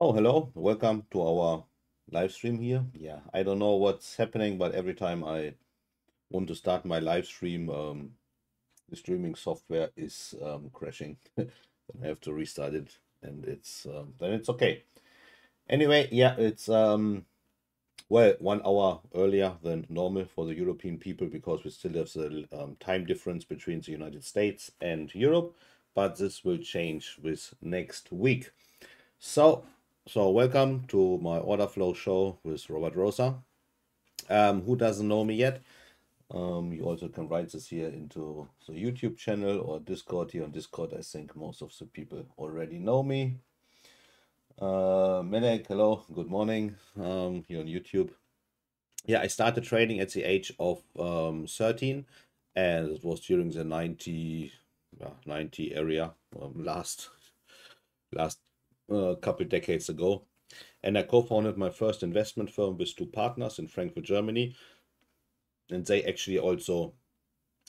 Oh, hello. Welcome to our live stream here. Yeah, I don't know what's happening, but every time I want to start my live stream, the streaming software is crashing. Then I have to restart it, and then it's okay. Anyway, yeah, it's well 1 hour earlier than normal for the European people because we still have the time difference between the United States and Europe, but this will change with next week. So, so welcome to my order flow show with Robert Rosa. Who doesn't know me yet? You also can write this here into the YouTube channel or Discord. Here on Discord, I think most of the people already know me. Menek, hello, good morning. Here on YouTube. Yeah, I started trading at the age of 13, and it was during the 90 area last couple decades ago. And I co-founded my first investment firm with two partners in Frankfurt, Germany. And they actually also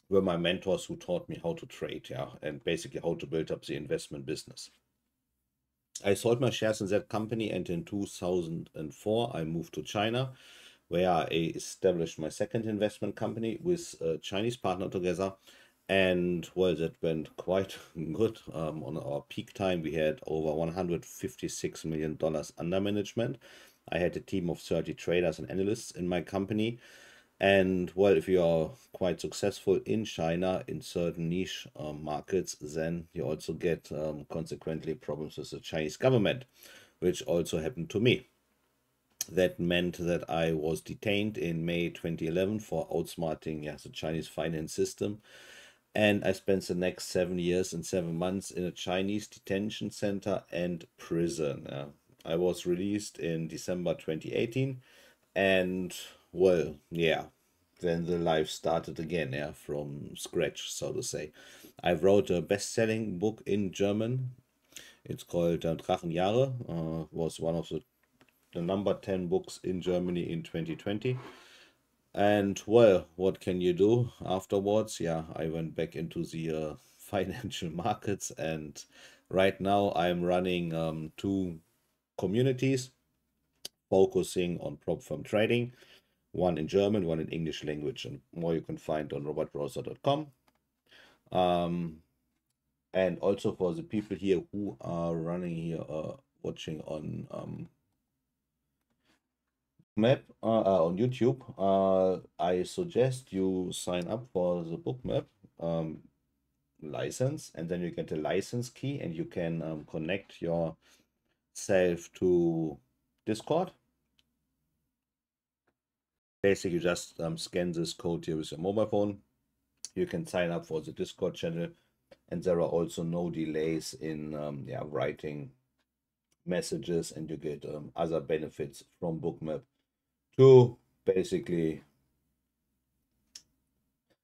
were my mentors who taught me how to trade, yeah, and basically how to build up the investment business. I sold my shares in that company, and in 2004 I moved to China, where I established my second investment company with a Chinese partner together. And well, that went quite good. On our peak time, we had over $156 million under management. I had a team of 30 traders and analysts in my company. And well, if you are quite successful in China in certain niche markets, then you also get consequently problems with the Chinese government, which also happened to me. That meant that I was detained in May 2011 for outsmarting, yeah, the Chinese finance system. And I spent the next 7 years and 7 months in a Chinese detention center and prison. I was released in December 2018. And well, yeah, then the life started again, yeah, from scratch, so to say. I wrote a best-selling book in German. It's called Drachenjahre. Was one of the number 10 books in Germany in 2020. And well, what can you do afterwards? Yeah, I went back into the financial markets, and right now I'm running two communities focusing on prop firm trading, one in German, one in English language, and more you can find on robertrosa.com. Um, and also for the people here who are running here, watching on Map on YouTube, I suggest you sign up for the Bookmap um, license, and then you get a license key, and you can connect yourself to Discord. Basically, you just scan this code here with your mobile phone. You can sign up for the Discord channel, and there are also no delays in writing messages, and you get other benefits from Bookmap to basically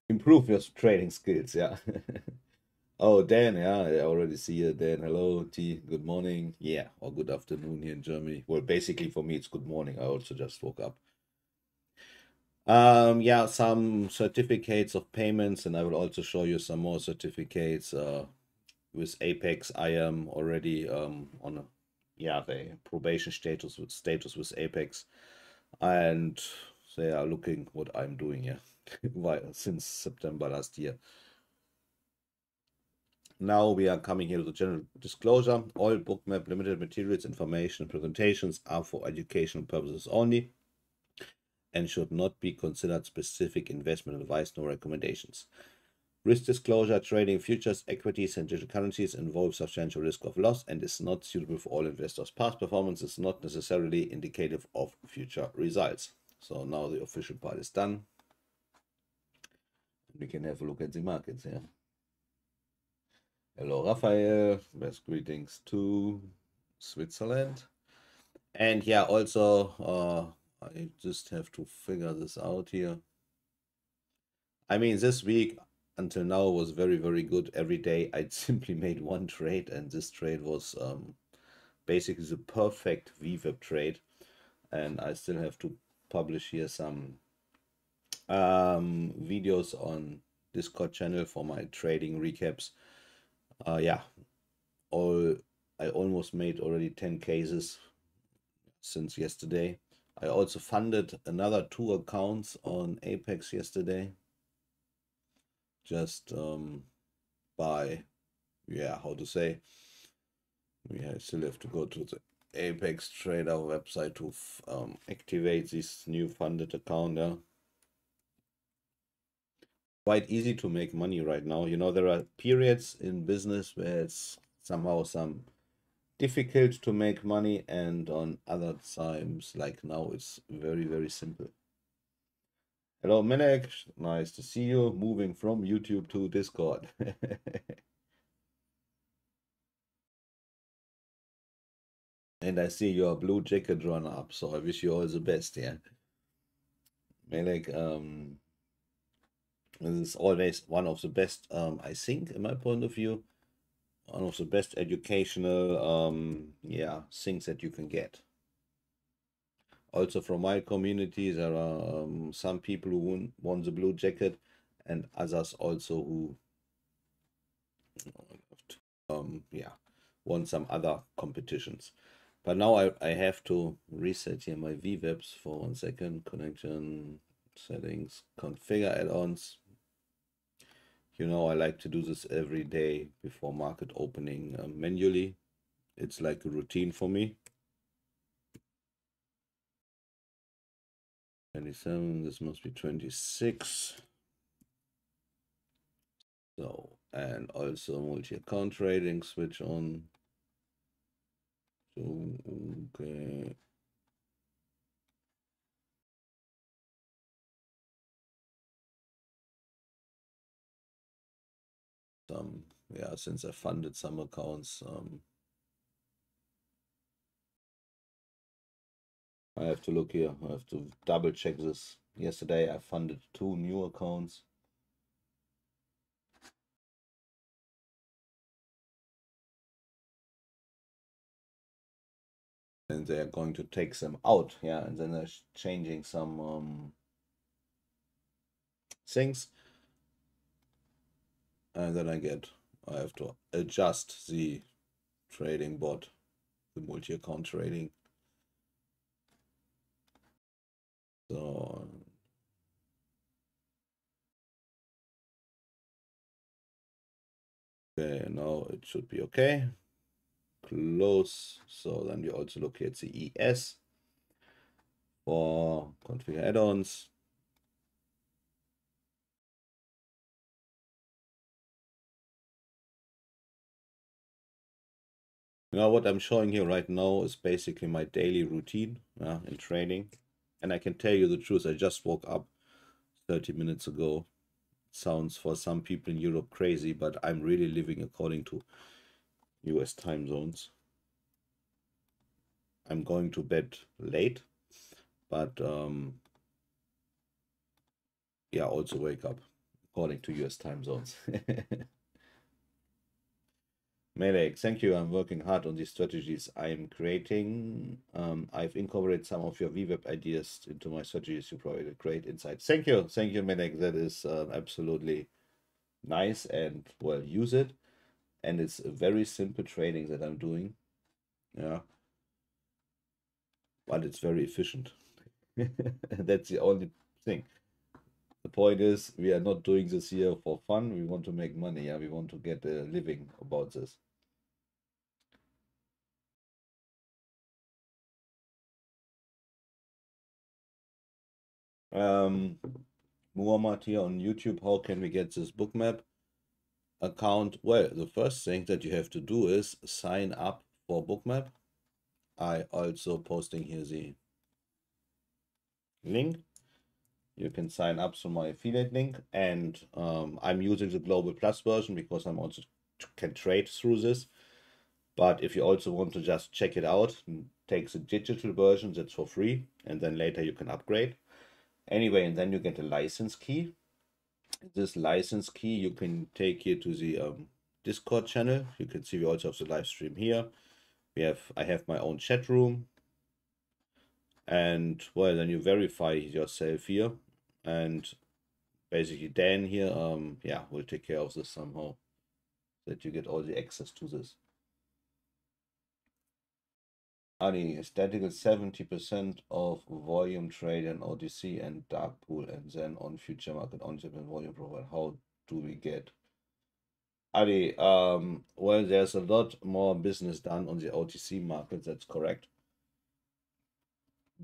improve your trading skills. Yeah. Oh, Dan, yeah, I already see you, Dan. Hello, T. Good morning. Yeah, or good afternoon here in Germany. Well, basically for me, it's good morning. I also just woke up. Yeah, some certificates of payments, and I will also show you some more certificates. With Apex, I am already on a the probation status with Apex, and they are looking what I'm doing here since September last year. Now we are coming here to the general disclosure. All Bookmap limited materials, information, and presentations are for educational purposes only and should not be considered specific investment advice nor recommendations. Risk disclosure: trading futures, equities, and digital currencies involves substantial risk of loss and is not suitable for all investors. Past performance is not necessarily indicative of future results. So now the official part is done. We can have a look at the markets here. Hello, Raphael. Best greetings to Switzerland. And yeah, also, I just have to figure this out here. I mean, this week until now was very, very good. Every day I simply made one trade, and this trade was basically the perfect VWAP trade. And I still have to publish here some videos on Discord channel for my trading recaps. Yeah, I almost made already 10 cases since yesterday. I also funded another 2 accounts on Apex yesterday. Just by, yeah, how to say, we still have to go to the Apex Trader website to activate this new funded account. Yeah. Quite easy to make money right now. You know, there are periods in business where it's somehow difficult to make money, and on other times like now it's very, very simple. Hello Melek, nice to see you. Moving from YouTube to Discord. And I see your blue jacket run up, so I wish you all the best. Yeah, Melek, this is always one of the best, I think, in my point of view, one of the best educational yeah, things that you can get. Also from my community, there are some people who won the blue jacket, and others also who yeah, won some other competitions. But now I have to reset here my VWebs for 1 second. Connection, settings, configure add-ons. You know, I like to do this every day before market opening manually. It's like a routine for me. 27, this must be 26. So, and also multi-account trading, switch on. So, okay. Yeah, since I funded some accounts, I have to look here. I have to double check this. Yesterday I funded 2 new accounts. And they are going to take them out, yeah, and then they're changing some things. And then I have to adjust the trading bot, the multi-account trading. So okay, now it should be okay. Close. So then we also look at the ES for configure add-ons. Now what I'm showing here right now is basically my daily routine in trading. And I can tell you the truth, I just woke up 30 minutes ago. Sounds for some people in Europe crazy, but I'm really living according to US time zones. I'm going to bed late, but yeah, also wake up according to US time zones. Melek, thank you. I'm working hard on these strategies I'm creating. I've incorporated some of your VWeb ideas into my strategies. You provided great insights. Thank you, Melek. That is absolutely nice, and well, use it. And it's a very simple trading that I'm doing. Yeah, but it's very efficient. That's the only thing. The point is, we are not doing this here for fun. We want to make money. Yeah, we want to get a living about this. Muhammad here on YouTube. How can we get this Bookmap account? Well, the first thing that you have to do is sign up for Bookmap. I also posting here the link. You can sign up through my affiliate link, and I'm using the Global Plus version because I'm also can trade through this. But if you also want to just check it out, take the digital version, that's for free, and then later you can upgrade. Anyway, and then you get a license key. This license key you can take here to the Discord channel. You can see we also have the live stream here. I have my own chat room. And well, then you verify yourself here. And basically Dan here, yeah, will take care of this somehow, that you get all the access to this. Adi, statical 70% of volume trade in OTC and dark pool, and then on future market ownership and volume profile. How do we get? Adi, well, there's a lot more business done on the OTC market, that's correct.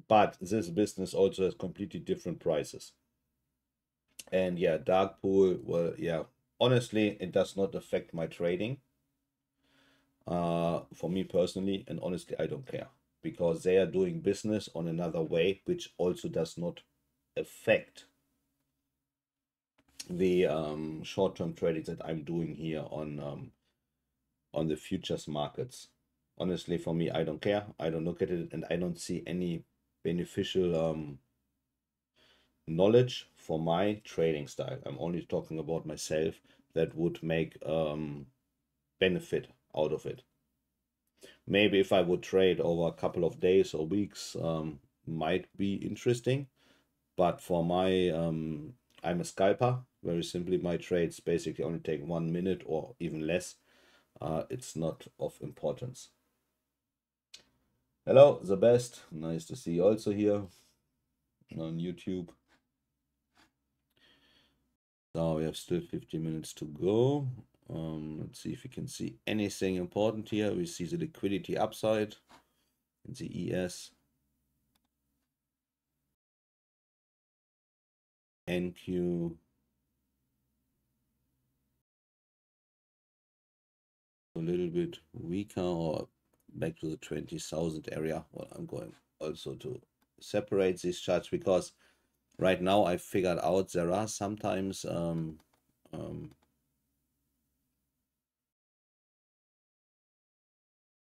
But this business also has completely different prices. And yeah, dark pool, well, yeah, honestly, it does not affect my trading. For me personally, and honestly, I don't care, because they are doing business on another way, which also does not affect the short-term trading that I'm doing here on the futures markets. Honestly, for me, I don't care. I don't look at it, and I don't see any beneficial knowledge for my trading style. I'm only talking about myself that would make benefit out of it. Maybe if I would trade over a couple of days or weeks, might be interesting. But for my, I'm a scalper. Very simply, my trades basically only take 1 minute or even less. It's not of importance. Hello, the best. Nice to see you also here on YouTube. Now we have still 50 minutes to go. Let's see if we can see anything important here. We see the liquidity upside in the ES. NQ. A little bit weaker, or back to the 20,000 area. Well, I'm going also to separate these charts, because right now I figured out there are sometimes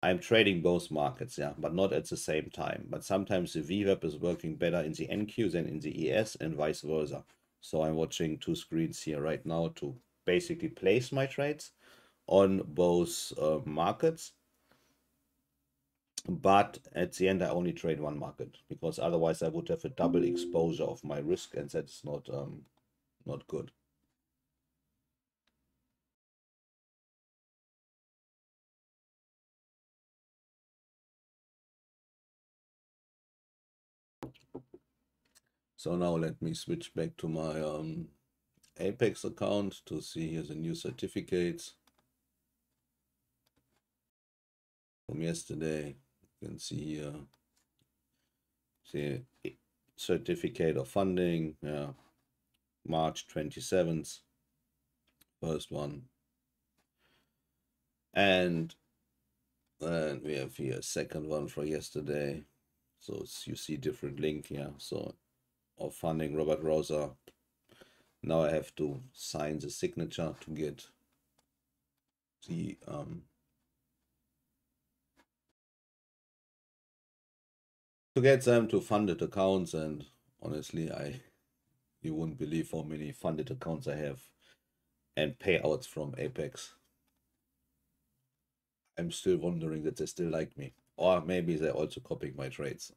I'm trading both markets, yeah, but not at the same time. But sometimes the VWAP is working better in the NQ than in the ES, and vice versa. So I'm watching two screens here right now to basically place my trades on both markets. But at the end, I only trade one market, because otherwise I would have a double exposure of my risk, and that's not good. So now let me switch back to my Apex account to see here the new certificates from yesterday. You can see here the certificate of funding, yeah, March 27th, first one. And then we have here a second one for yesterday. So you see different link here. So of funding, Robert Rosa. Now I have to sign the signature to get the them to funded accounts. And honestly, you wouldn't believe how many funded accounts I have and payouts from Apex. I'm still wondering that they still like me, or maybe they're also copying my trades.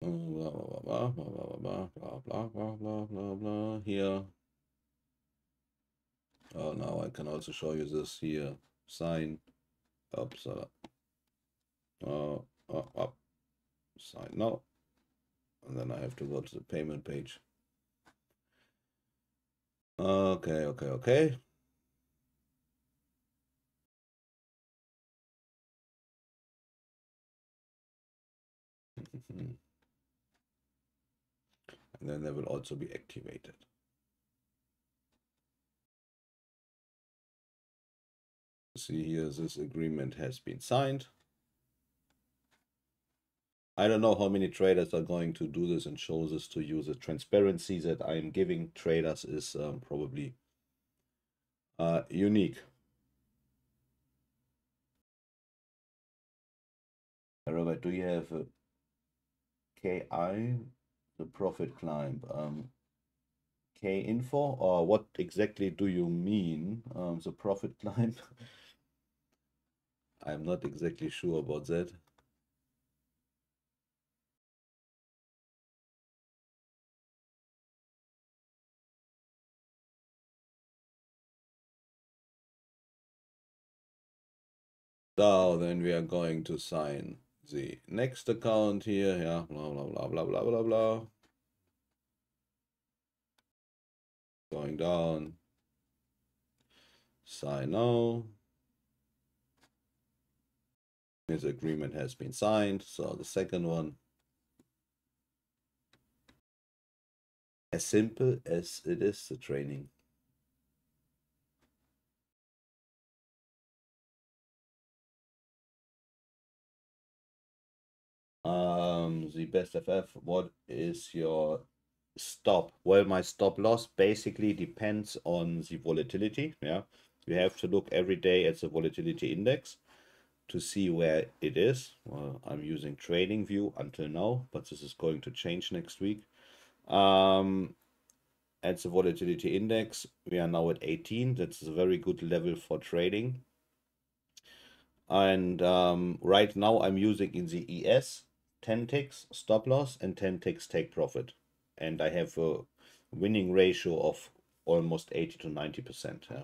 Blah blah blah blah blah blah blah blah blah blah blah here. Oh, now I can also show you this here. Sign. Oops. Up. Sign now. And then I have to go to the payment page. Okay. And then they will also be activated. See here, this agreement has been signed. I don't know how many traders are going to do this and show this to you. The transparency that I am giving traders is probably unique. Robert, do you have a KI, the profit climb? K info, or what exactly do you mean, the profit climb? I'm not exactly sure about that. So then we are going to sign the next account here. Yeah, blah, blah, blah, blah, blah, blah, blah. Going down. Sign now. This agreement has been signed. So the second one. As simple as it is, the training. The best FF, what is your stop? Well, my stop loss basically depends on the volatility. Yeah, you have to look every day at the volatility index to see where it is. Well, I'm using TradingView until now, but this is going to change next week. At the volatility index, we are now at 18. That's a very good level for trading. And right now I'm using in the ES 10 ticks stop loss and 10 ticks take profit. And I have a winning ratio of almost 80 to 90%. Yeah.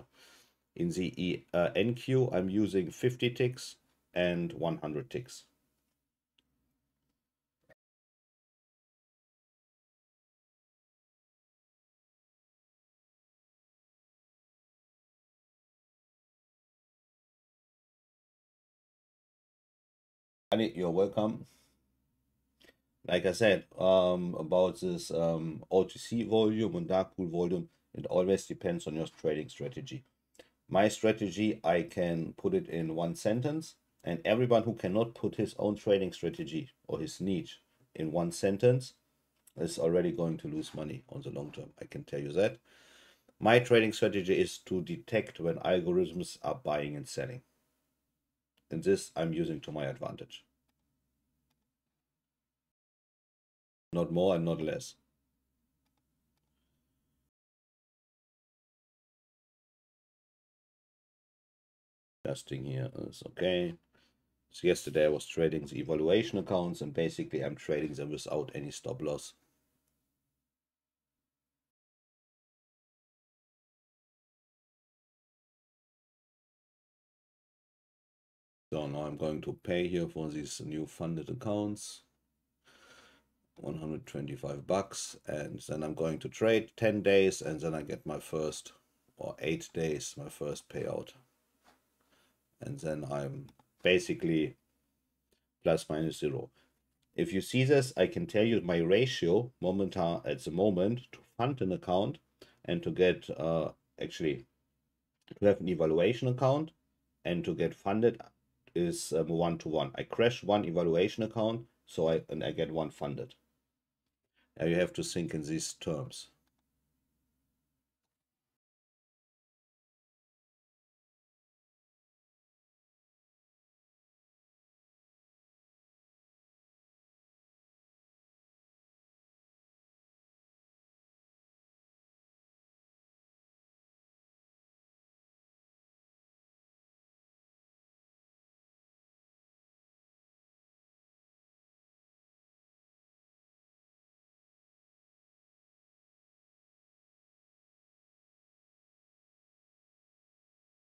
In the NQ, I'm using 50 ticks and 100 ticks. Annie, you're welcome. Like I said, about this OTC volume and dark pool volume, it always depends on your trading strategy. My strategy, I can put it in one sentence, and everyone who cannot put his own trading strategy or his niche in one sentence is already going to lose money on the long term. I can tell you that. My trading strategy is to detect when algorithms are buying and selling. And this I'm using to my advantage. Not more and not less. Adjusting here is okay. So yesterday I was trading the evaluation accounts, and basically I'm trading them without any stop loss. So now I'm going to pay here for these new funded accounts. 125 bucks, and then I'm going to trade 10 days, and then I get my first, or 8 days, my first payout. And then I'm basically plus minus zero. If you see this, I can tell you my ratio at the moment to fund an account and to get actually to have an evaluation account and to get funded is 1-to-1. I crash one evaluation account, so I get one funded. Now you have to think in these terms.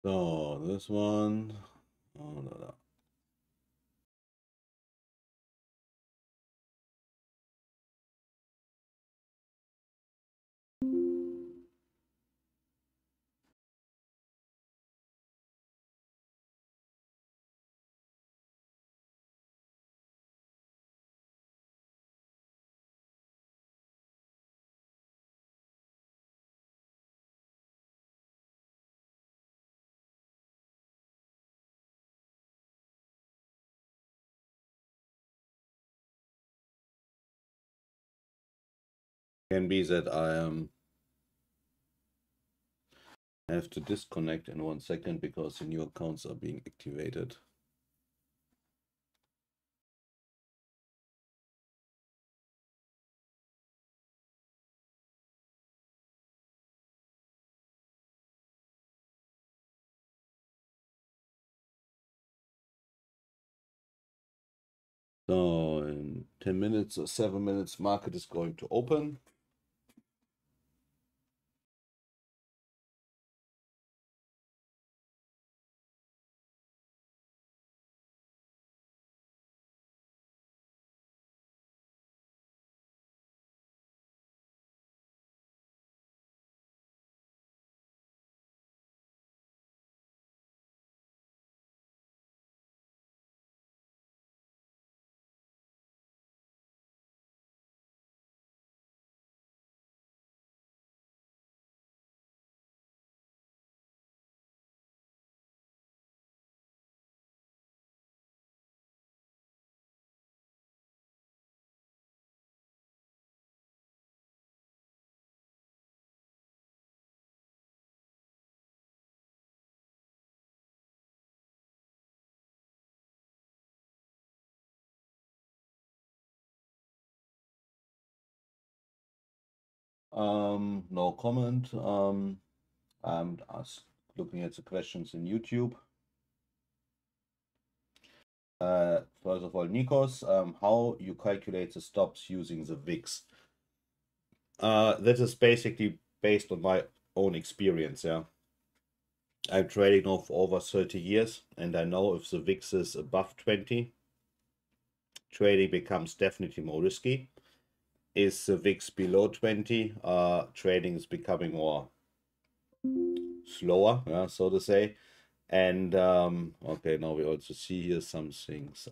So this one, oh, no. Can be that I have to disconnect in 1 second because the new accounts are being activated. So in 10 minutes or 7 minutes, market is going to open. No comment. I'm looking at the questions in YouTube. First of all, Nikos, how you calculate the stops using the VIX? That is basically based on my own experience. Yeah, I'm trading now for over 30 years, and I know if the VIX is above 20, trading becomes definitely more risky. Is the VIX below 20, trading is becoming more slower, yeah, so to say. And okay, now we also see here some things.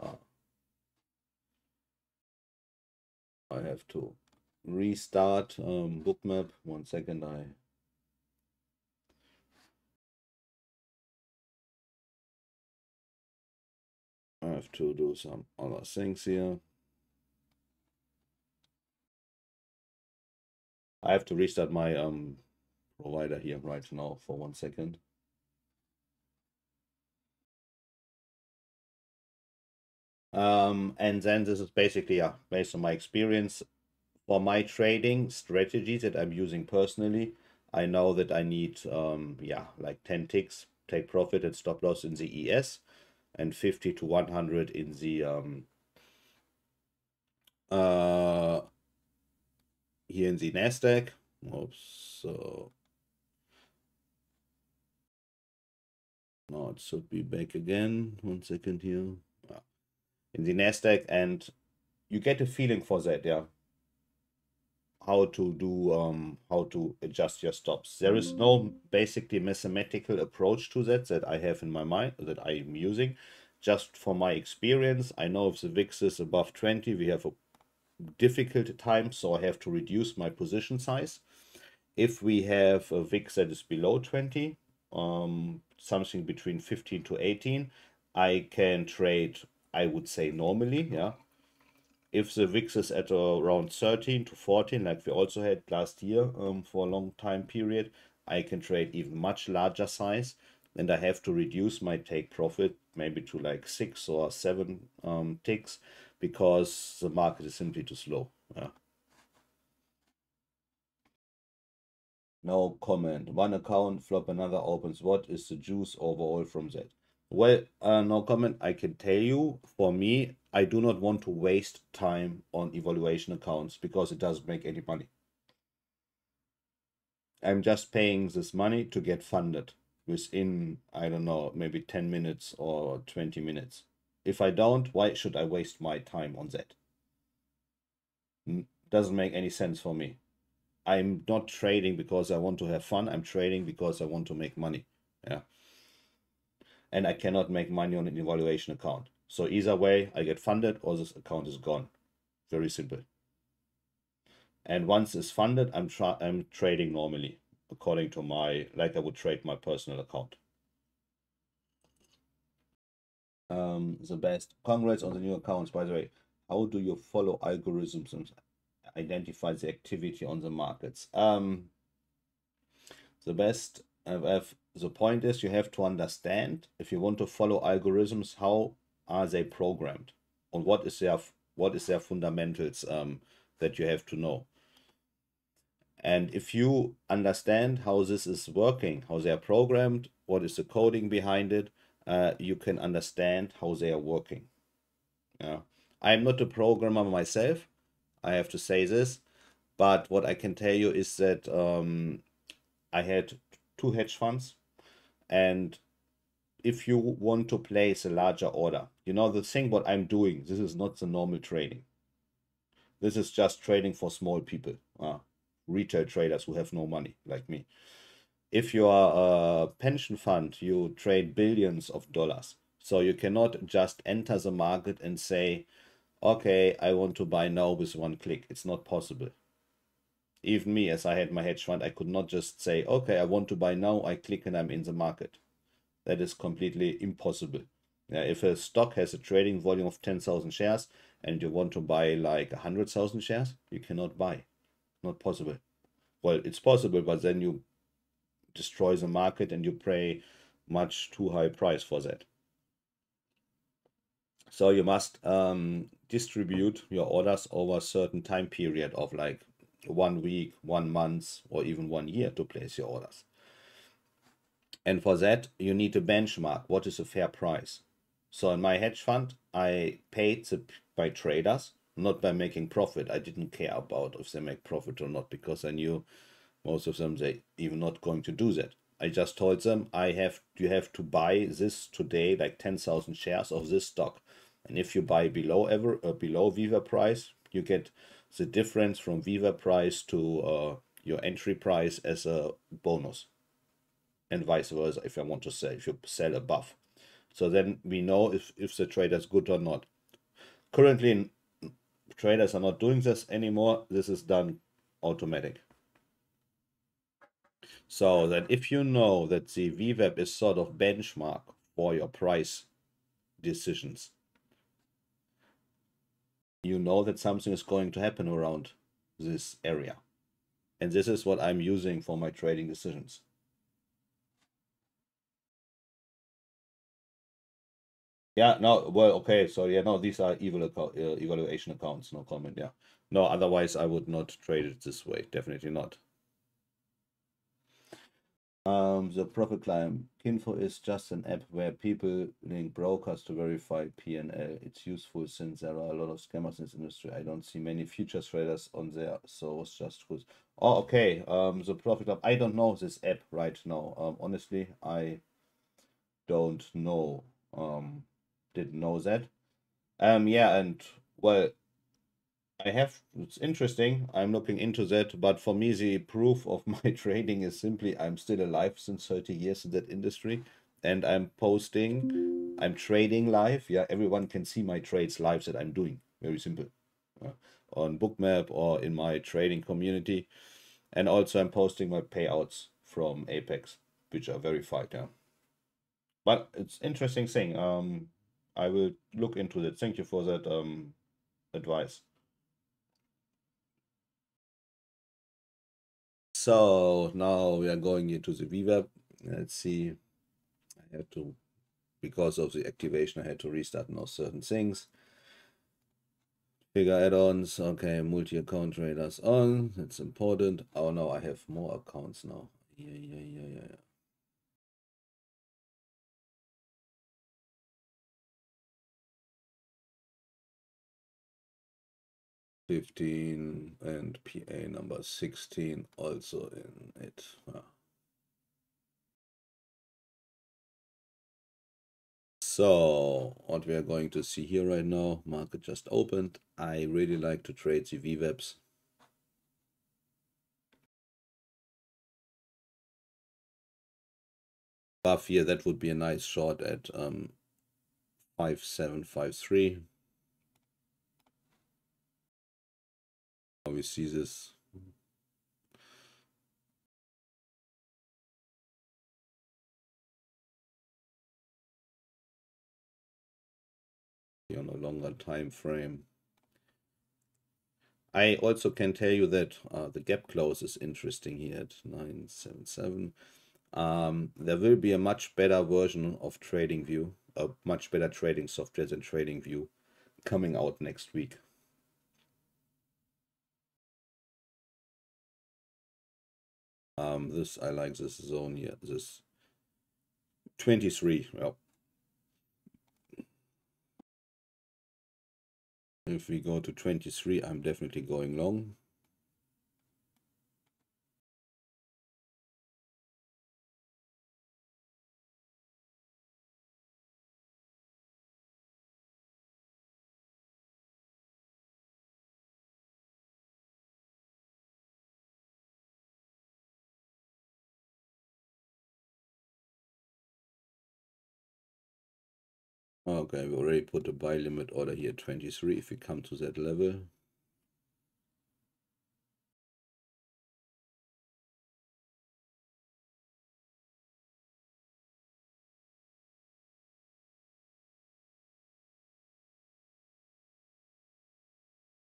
I have to restart bookmap. 1 second, I have to do some other things here. I have to restart my provider here right now for 1 second. And then this is basically, yeah, based on my experience. For my trading strategies that I'm using personally, I know that I need, yeah, like 10 ticks, take profit and stop loss in the ES, and 50 to 100 in the here in the Nasdaq. Oops, so now it should be back again. 1 second here. In the Nasdaq, and you get a feeling for that, yeah. How to do how to adjust your stops. There is no basically mathematical approach to that I have in my mind, that I am using. Just for my experience, I know if the VIX is above 20, we have a difficult time, so I have to reduce my position size. If we have a VIX that is below 20, something between 15 to 18, I can trade, I would say, normally, yeah. If the VIX is at around 13 to 14, like we also had last year for a long time period, I can trade even much larger size, and I have to reduce my take profit maybe to like 6 or 7 ticks, because the market is simply too slow. Yeah. No comment. One account flop, another opens. What is the juice overall from that? Well, no comment. I can tell you, for me, I do not want to waste time on evaluation accounts because it doesn't make any money. I'm just paying this money to get funded within, I don't know, maybe 10 minutes or 20 minutes. If I don't, why should I waste my time on that? Doesn't make any sense for me. I'm not trading because I want to have fun. I'm trading because I want to make money. Yeah. And I cannot make money on an evaluation account. So either way, I get funded or this account is gone. Very simple. And once it's funded, I'm trading normally according to my, like I would trade my personal account. The best. Congrats on the new accounts, by the way. How do you follow algorithms and identify the activity on the markets? The best. The point is, you have to understand, if you want to follow algorithms, how are they programmed, and what is their fundamentals that you have to know. And if you understand how this is working, how they are programmed, what is the coding behind it, you can understand how they are working. Yeah. I'm not a programmer myself, I have to say this, but what I can tell you is that I had 2 hedge funds, and if you want to place a larger order, the thing what I'm doing, this is not the normal trading. This is just trading for small people, retail traders who have no money like me. If you are a pension fund, you trade billions of dollars. So you cannot just enter the market and say, okay, I want to buy now with 1 click. It's not possible. Even me, as I had my hedge fund, I could not just say, okay, I want to buy now, I click and I'm in the market. That is completely impossible. Yeah, if a stock has a trading volume of 10,000 shares and you want to buy like 100,000 shares, you cannot buy. Not possible. Well, it's possible, but then you destroy the market and you pay much too high price for that. So you must distribute your orders over a certain time period of like 1 week, 1 month, or even 1 year to place your orders. And for that, you need to benchmark what is a fair price. So in my hedge fund, I paid by traders, not by making profit. I didn't care about if they make profit or not, because I knew most of them, they even not going to do that. I just told them, you have to buy this today, like 10,000 shares of this stock. And if you buy below Viva price, you get the difference from Viva price to your entry price as a bonus, and vice versa if I want to sell, if you sell above. So then we know if the trader is good or not. Currently, traders are not doing this anymore. This is done automatic. So that if you know that the VWAP is sort of benchmark for your price decisions, you know that something is going to happen around this area. And this is what I'm using for my trading decisions. Yeah, no, well, okay, so yeah, no, these are evaluation accounts, no comment, yeah. No, otherwise I would not trade it this way, definitely not. The Profit Climb Kinfo is just an app where people link brokers to verify P&L. It's useful since there are a lot of scammers in this industry. I don't see many futures traders on there, so it's just good. Oh, okay. The Profit Club. I don't know this app right now. Honestly, I don't know. Didn't know that. Yeah, and well, it's interesting. I'm looking into that, but for me, the proof of my trading is simply I'm still alive since 30 years in that industry, and I'm trading live. Yeah, everyone can see my trades live that I'm doing. Very simple. On Bookmap or in my trading community. And also I'm posting my payouts from Apex, which are verified. Yeah. But it's interesting thing. I will look into that. Thank you for that advice. So now we are going into the VWAP. Let's see. I had to, because of the activation, I had to restart now certain things. Bigger add-ons. Okay, multi-account traders on. That's important. Oh no, I have more accounts now. Yeah. 15 and PA number 16 also in it. So what we are going to see here right now, market just opened. I really like to trade the VWAPs. Above here, that would be a nice short at 5753. We see this. On a longer time frame. I also can tell you that the gap close is interesting here at 977. There will be a much better version of TradingView, a much better trading software than TradingView, coming out next week. This I like this zone here. This 23. Well, if we go to 23, I'm definitely going long. Okay, we already put a buy limit order here, 23, if we come to that level.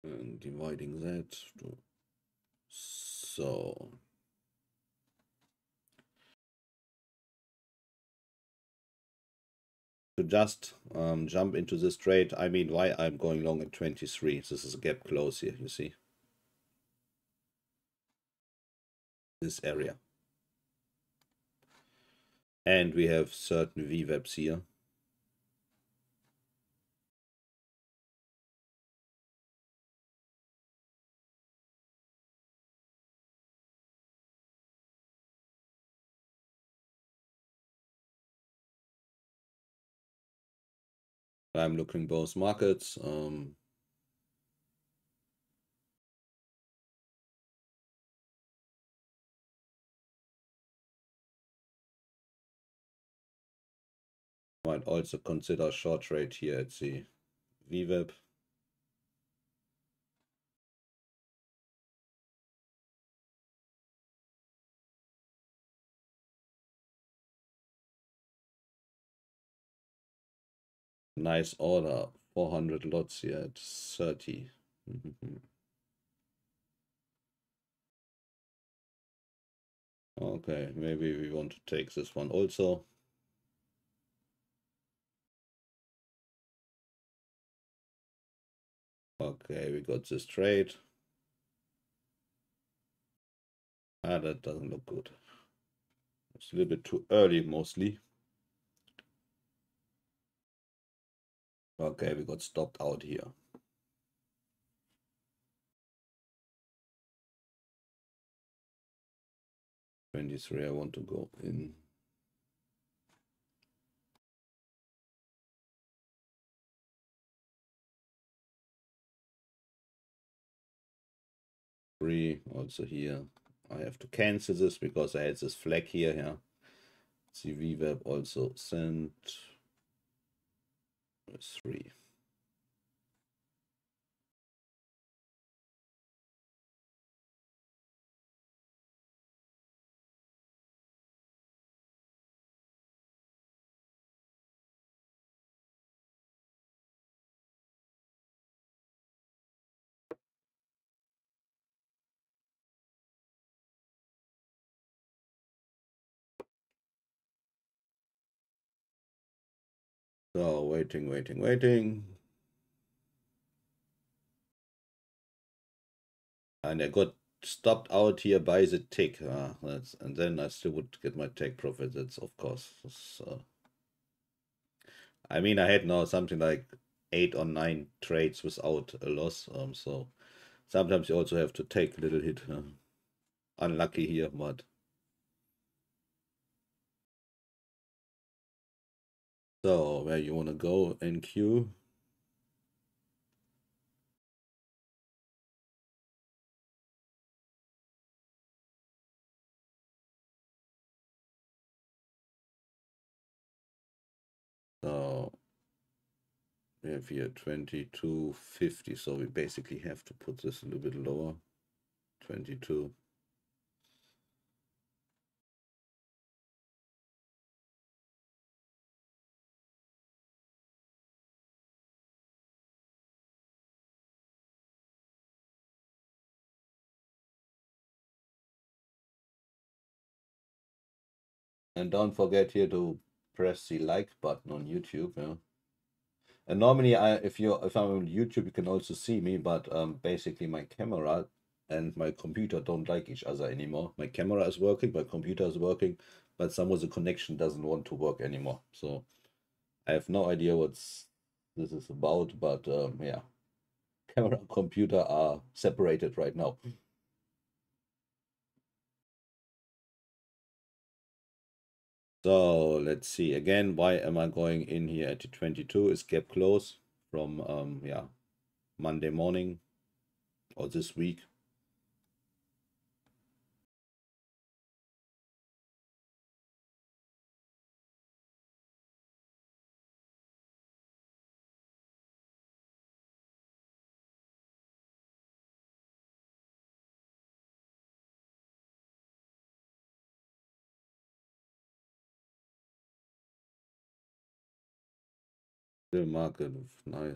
And dividing that to, so to just jump into this trade, I mean, why I'm going long at 23. This is a gap close here, you see. this area. And we have certain VWAPs here. I'm looking both markets. Might also consider short trade here at the VWAP. Nice order, 400 lots here at 30. Okay, maybe we want to take this one also. Okay, we got this trade. That doesn't look good. It's a little bit too early, mostly. Okay, we got stopped out here. 23, I want to go in. Also here, I have to cancel this because I had this flag here. Yeah, the VWAP also sent 3. So waiting. And I got stopped out here by the tick. And then I still would get my take profit. That's of course. I mean, I had now something like 8 or 9 trades without a loss. So sometimes you also have to take a little hit. Unlucky here, but so where you want to go, NQ? So we have here 22.50, so we basically have to put this a little bit lower. 22. And don't forget here to press the like button on YouTube. Yeah. And normally, if I'm on YouTube, you can also see me, but basically my camera and my computer don't like each other anymore. My camera is working, my computer is working, but some of the connection doesn't want to work anymore. So I have no idea what this is about, but yeah, camera and computer are separated right now. So let's see again. Why am I going in here at the 22? Is gap close from yeah, Monday morning or this week. The market nice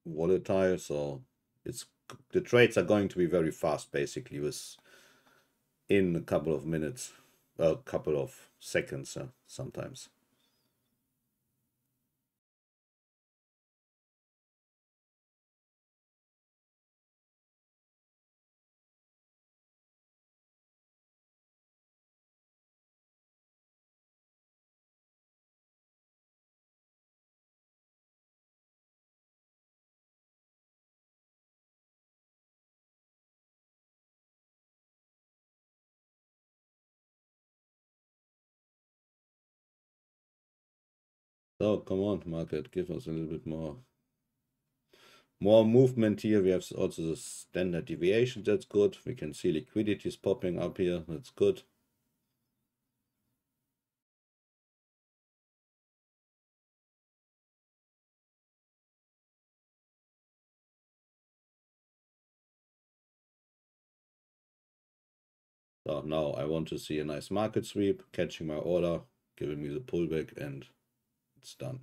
volatile, so it's the trades are going to be very fast, basically, with in a couple of minutes, a couple of seconds, sometimes. So come on, market, give us a little bit more movement here. We have also the standard deviation. That's good. We can see liquidity is popping up here. That's good. So now I want to see a nice market sweep, catching my order, giving me the pullback, and it's done.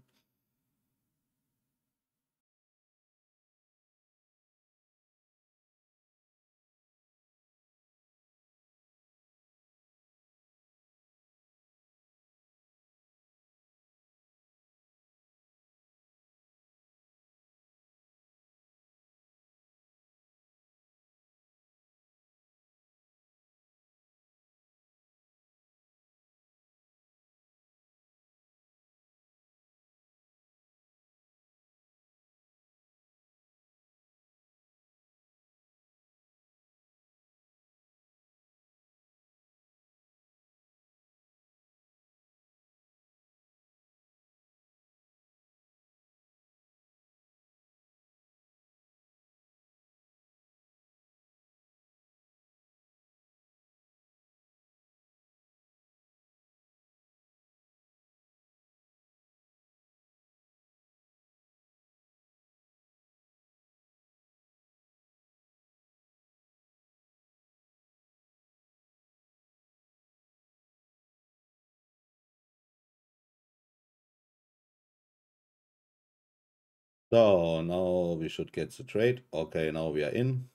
So now we should get the trade. Okay, now we are in.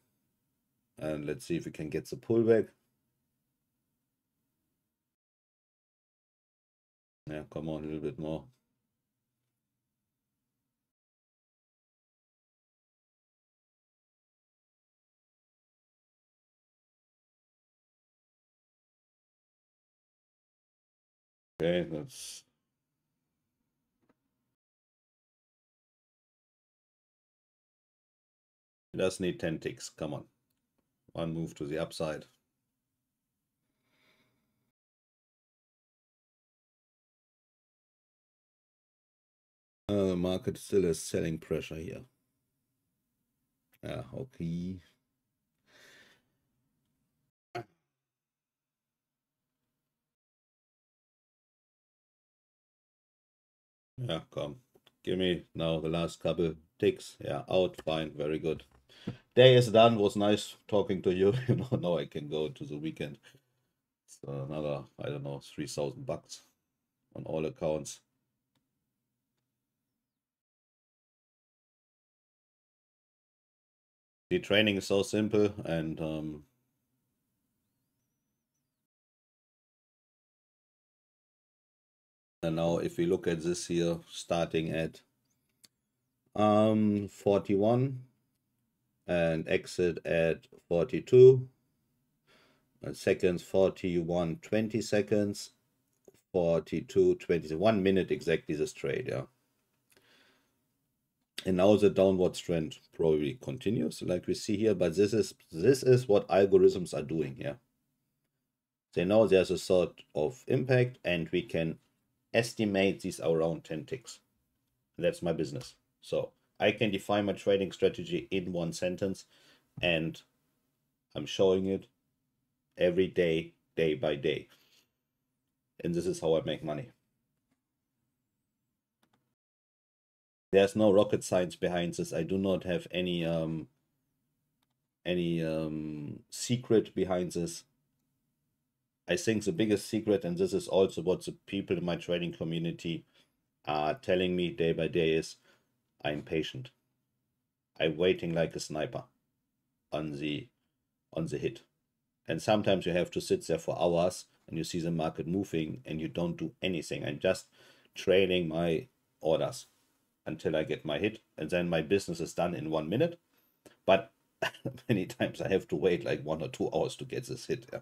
And let's see if we can get the pullback. Yeah, come on, a little bit more. Okay, that's just need 10 ticks. Come on. One move to the upside. The market still has selling pressure here. Yeah, okay. Yeah, come. Give me now the last couple ticks. Yeah, out. Fine. Very good. Day is done. Was nice talking to you. You know, now I can go to the weekend. It's another, I don't know, $3,000 on all accounts. The training is so simple, and now if we look at this here, starting at 41 and exit at 42 seconds, 41 20 seconds, 42 20, 1 minute exactly this trade. Yeah, and now the downward trend probably continues like we see here, but this is what algorithms are doing. Yeah, they know there's a sort of impact, and we can estimate these around 10 ticks. That's my business. So I can define my trading strategy in one sentence, and I'm showing it every day, day by day. And this is how I make money. There's no rocket science behind this. I do not have any secret behind this. I think the biggest secret, and this is also what the people in my trading community are telling me day by day, is I'm patient. I'm waiting like a sniper on the hit. And sometimes you have to sit there for hours and you see the market moving and you don't do anything. I'm just trailing my orders until I get my hit, and then my business is done in 1 minute. But many times I have to wait like 1 or 2 hours to get this hit. Yeah.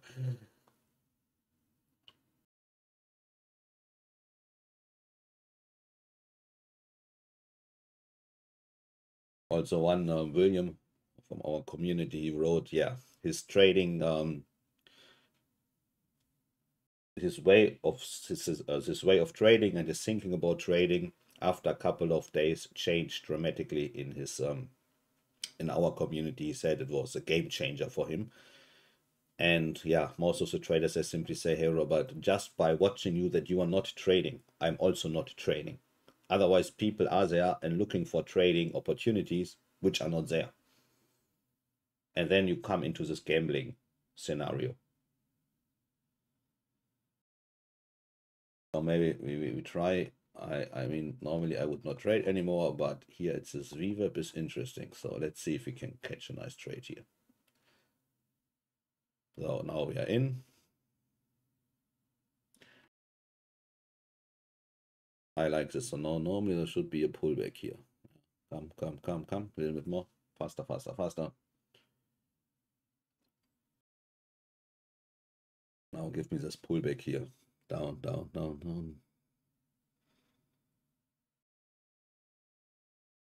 Also, one William from our community, he wrote, yeah, his trading, his way of trading and his thinking about trading after a couple of days changed dramatically in his in our community. He said it was a game changer for him. And yeah, most of the traders, they simply say, hey Robert, just by watching you that you are not trading, I'm also not trading. Otherwise people are there and looking for trading opportunities which are not there, and then you come into this gambling scenario. So maybe we try. I mean, normally I would not trade anymore, but here it's this VWAP is interesting. So let's see if we can catch a nice trade here. So now we are in. I like this. So now normally there should be a pullback here. Come. A little bit more. Faster. Now give me this pullback here. Down.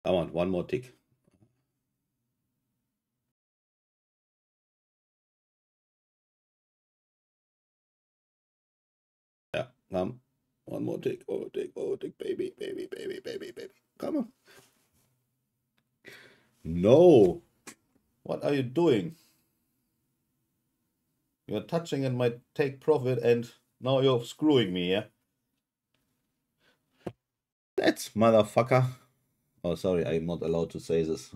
Come on, one more tick. Yeah, come. One more tick. Overtake, baby. Come on. No. What are you doing? You're touching in my take profit and now you're screwing me, yeah? That's motherfucker. Oh, sorry, I'm not allowed to say this.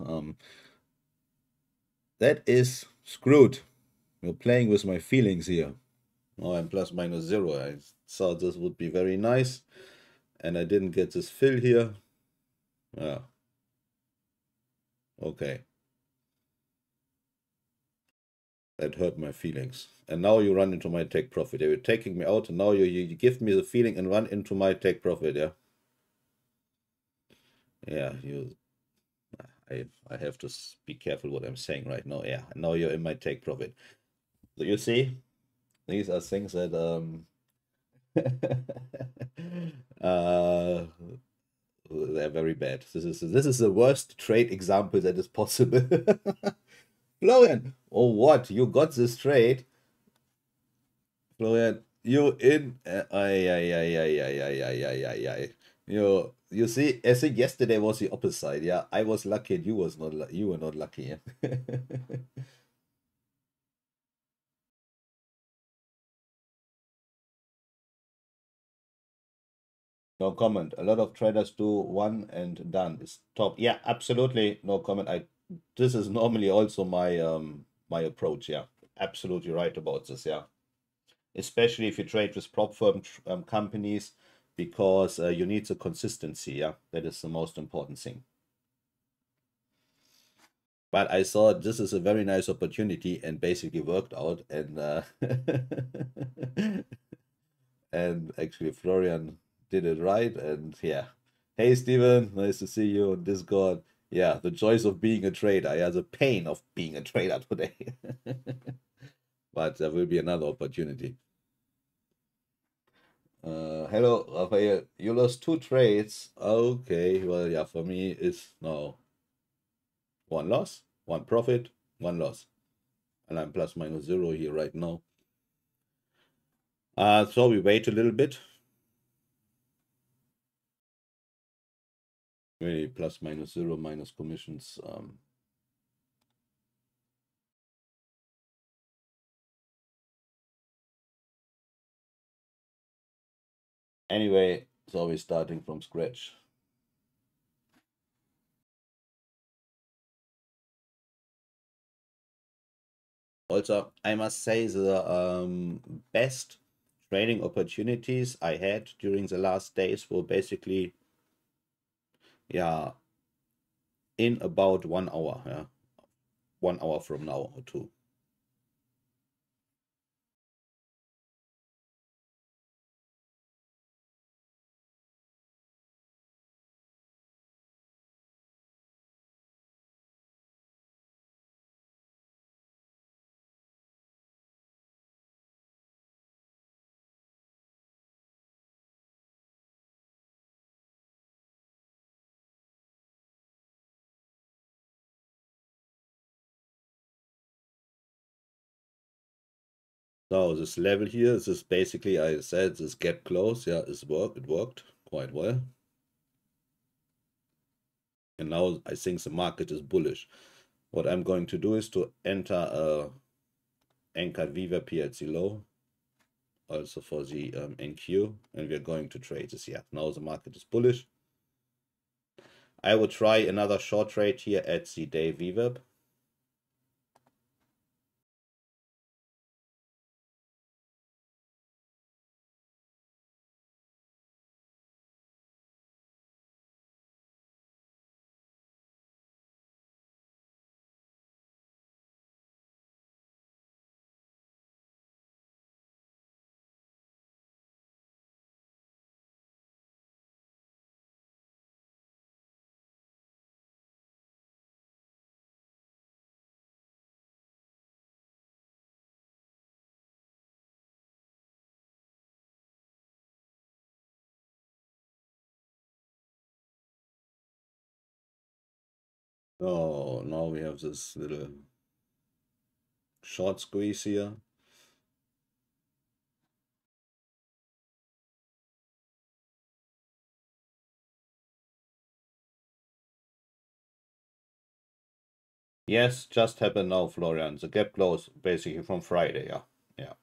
That is screwed. You're playing with my feelings here. Now I'm plus minus 0. I thought this would be very nice, and I didn't get this fill here. Yeah. Okay. That hurt my feelings. And now you run into my take profit. You're taking me out, and now you give me the feeling and run into my take profit, yeah? Yeah, I have to be careful what I'm saying right now. Yeah, now you're in my take profit. So you see, these are things that uh, they're very bad. This is the worst trade example that is possible. Florian, oh what? You got this trade, Florian? You in? Ay. You see, I think yesterday was the opposite. Yeah, I was lucky and you was not. You were not lucky. Yeah? No comment. A lot of traders do one and done. It's top. Yeah, absolutely. No comment. This is normally also my approach. Yeah, absolutely right about this. Yeah, especially if you trade with prop firm companies, because you need the consistency. Yeah, that is the most important thing. But I thought this is a very nice opportunity and basically worked out. And and actually Florian did it right. And yeah, hey Steven, nice to see you on Discord. Yeah, the joys of being a trader. Yeah, the pain of being a trader today. But there will be another opportunity. Hello, Rafael. You lost 2 trades. Okay, well, yeah, for me it's no 1 loss, 1 profit, 1 loss, and I'm plus minus 0 here right now. So we wait a little bit. Really, plus minus 0 minus commissions. Anyway, so we're starting from scratch. Also, I must say the best trading opportunities I had during the last days were basically, yeah, in about 1 hour. Yeah, 1 hour from now or 2. So this level here, this is basically, I said, this gap close. Yeah, it worked quite well. And now I think the market is bullish. What I'm going to do is to enter a anchored VWAP here at the low, also for the NQ, and we're going to trade this. Yeah, now the market is bullish. I would try another short trade here at the day VWAP. Oh, now we have this little short squeeze here. Yes, just happened now, Florian. The gap close basically from Friday, yeah. Yeah.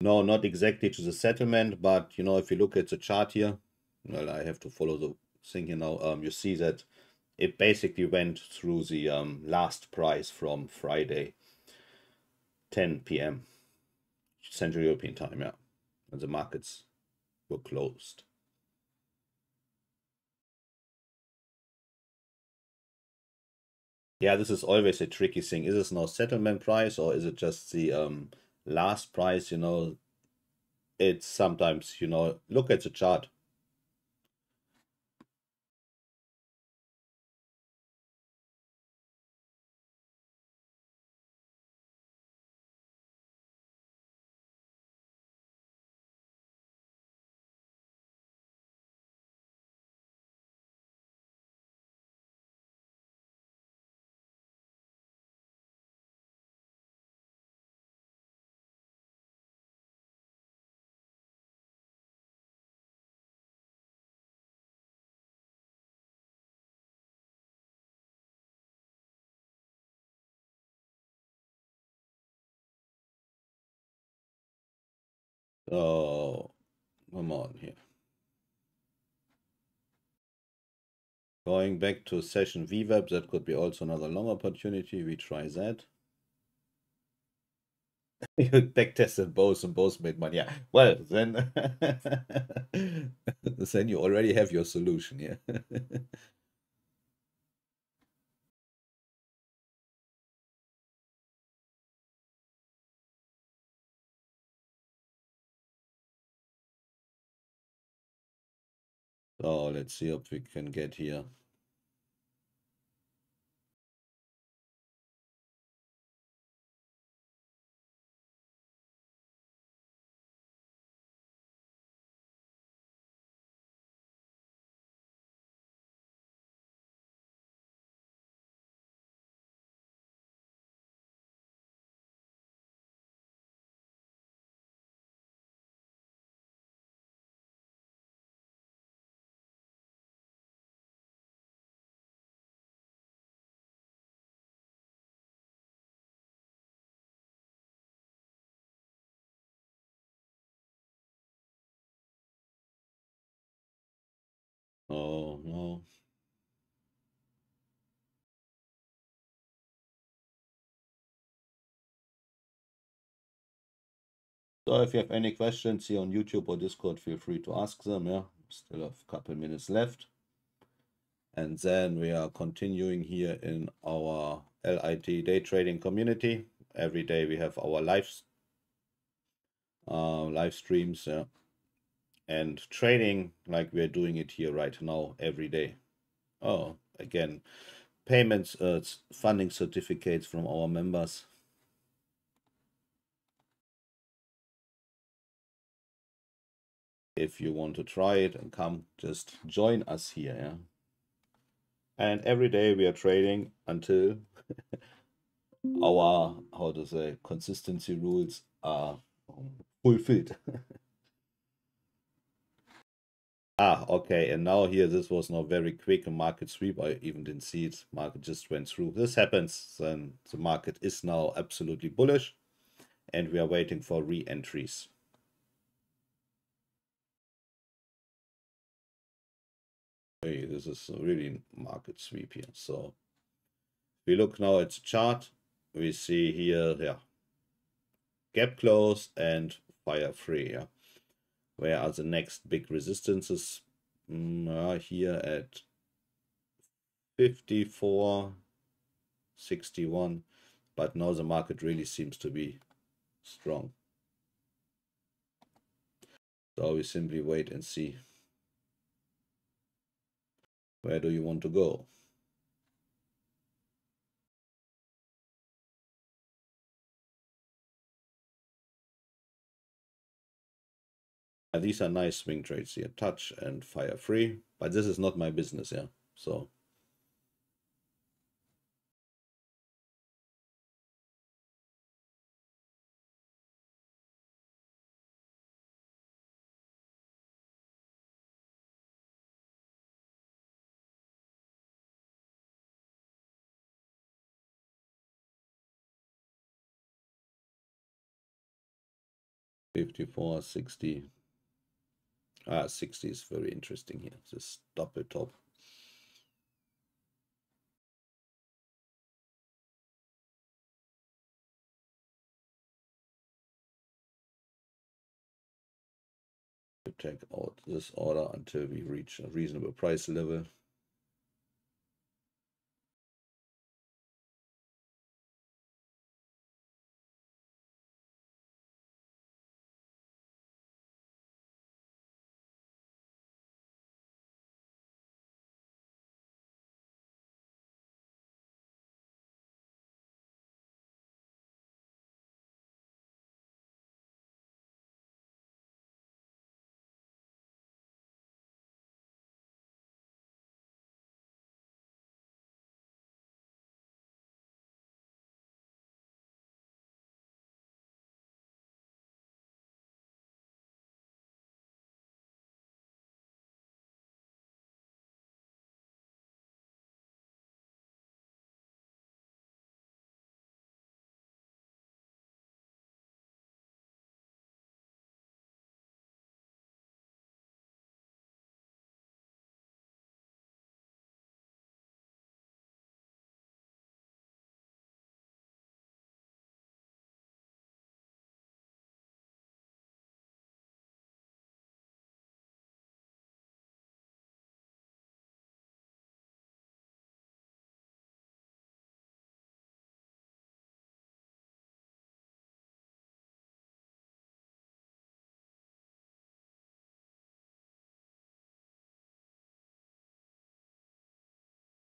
No, not exactly to the settlement, but you know, if you look at the chart here, well, I have to follow the thing here now. You see that it basically went through the last price from Friday, 10 p.m. Central European time, yeah. And the markets were closed. Yeah, this is always a tricky thing. Is this now settlement price or is it just the last price? You know, it's sometimes, you know, look at the chart. Oh, come on here. Going back to session VWAP, that could be also another long opportunity. We try that. You back tested both and both made money. Yeah. Well, then then you already have your solution, yeah. So let's see if we can get here. Oh no. So if you have any questions here on YouTube or Discord, feel free to ask them. Yeah, still have a couple minutes left. And then we are continuing here in our LIT day trading community. Every day we have our live streams, yeah, and trading like we're doing it here right now every day. Oh, again, payments, funding certificates from our members. if you want to try it and come, just join us here. Yeah. And every day we are trading until our, how to say, consistency rules are fulfilled. Okay, and now here, this was now very quick, a market sweep. I even didn't see it. Market just went through. This happens, then the market is now absolutely bullish, and we are waiting for re-entries. Hey, this is a really market sweep here. So if we look now at the chart, we see here, yeah, gap close and fire free. Yeah. Where are the next big resistances? Here at 54.61, but now the market really seems to be strong. So we simply wait and see. Where do you want to go? These are nice swing trades here, touch and fire free, but this is not my business, yeah. So $54.60. 60 is very interesting here. This double top. To take out this order until we reach a reasonable price level.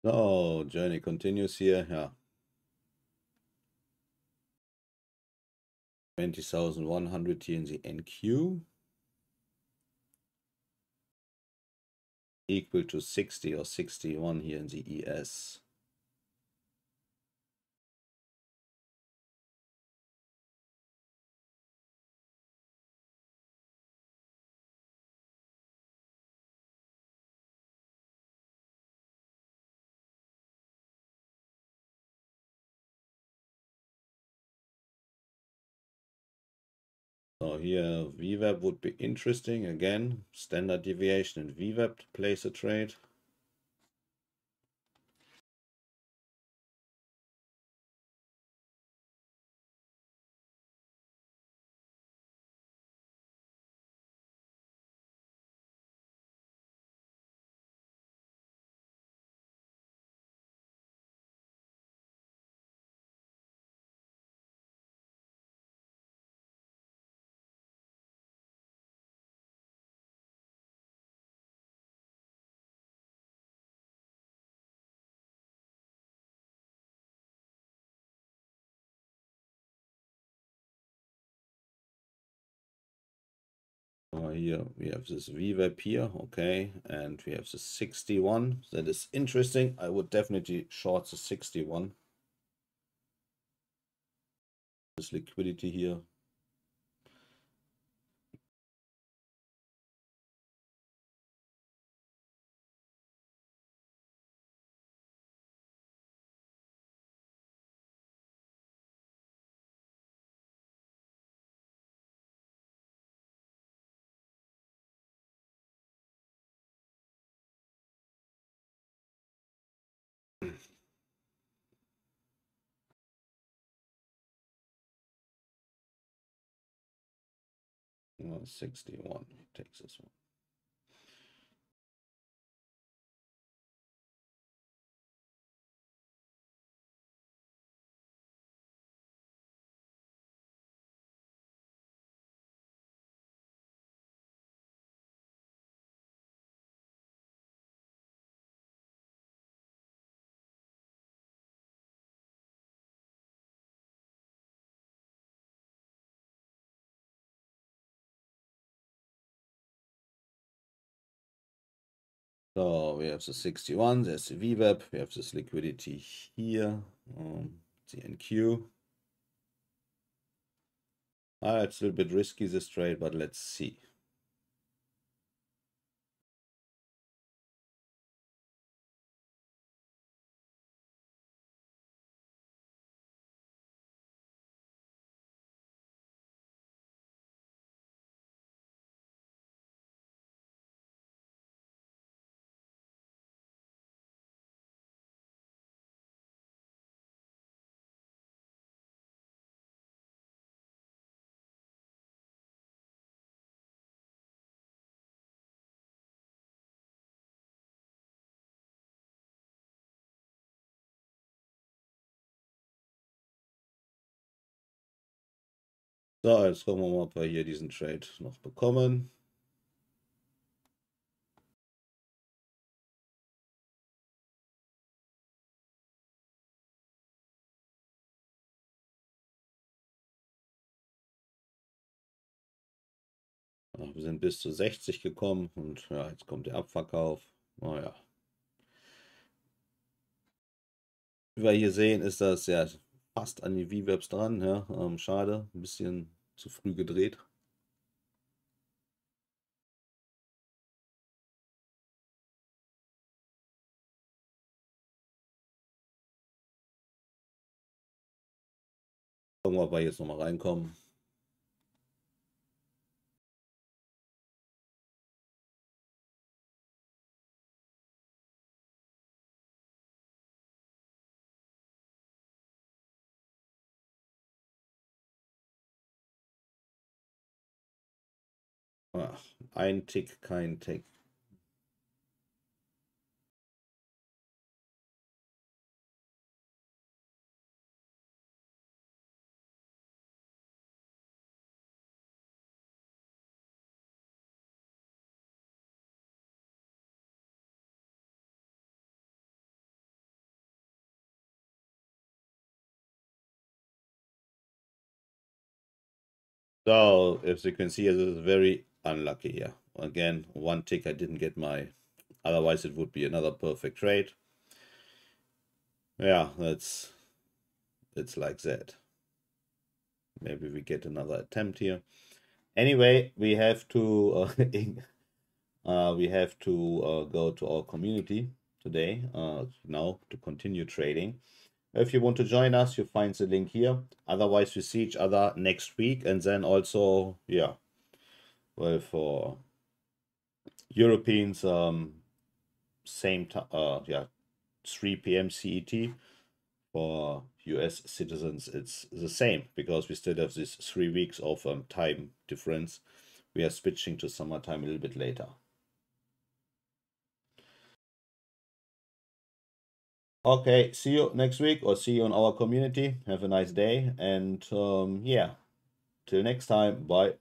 No, journey continues here. Yeah. 20,100 here in the NQ. Equal to 60 or 61 here in the ES. So here VWAP would be interesting. Again, standard deviation and VWAP to place a trade. Here we have this VWAP here, okay, and we have the 61. That is interesting. I would definitely short the 61. This liquidity here. Well, 61 takes this one. So we have the 61, there's the VWAP, we have this liquidity here, the NQ. It's a little bit risky this trade, but let's see. So, jetzt gucken wir mal, ob wir hier diesen Trade noch bekommen. Wir sind bis zu 60 gekommen und ja, jetzt kommt der Abverkauf. Naja. Wie wir hier sehen, ist das ja fast an die VWAPs dran. Ja, schade, ein bisschen zu früh gedreht. Gucken wir, ob wir jetzt nochmal reinkommen. Ach, ein Tick, kein Tick. So, as you can see, this is very unlucky here. Again, one tick I didn't get my, otherwise it would be another perfect trade. Yeah, it's like that. Maybe we get another attempt here. Anyway, we have to go to our community today now to continue trading. If you want to join us, you find the link here. Otherwise, we see each other next week, and then also, yeah, well, for Europeans, same time, yeah, 3 p.m. CET. For US citizens, it's the same because we still have this 3 weeks of time difference. We are switching to summertime a little bit later. Okay, see you next week or see you in our community. Have a nice day and yeah, till next time. Bye.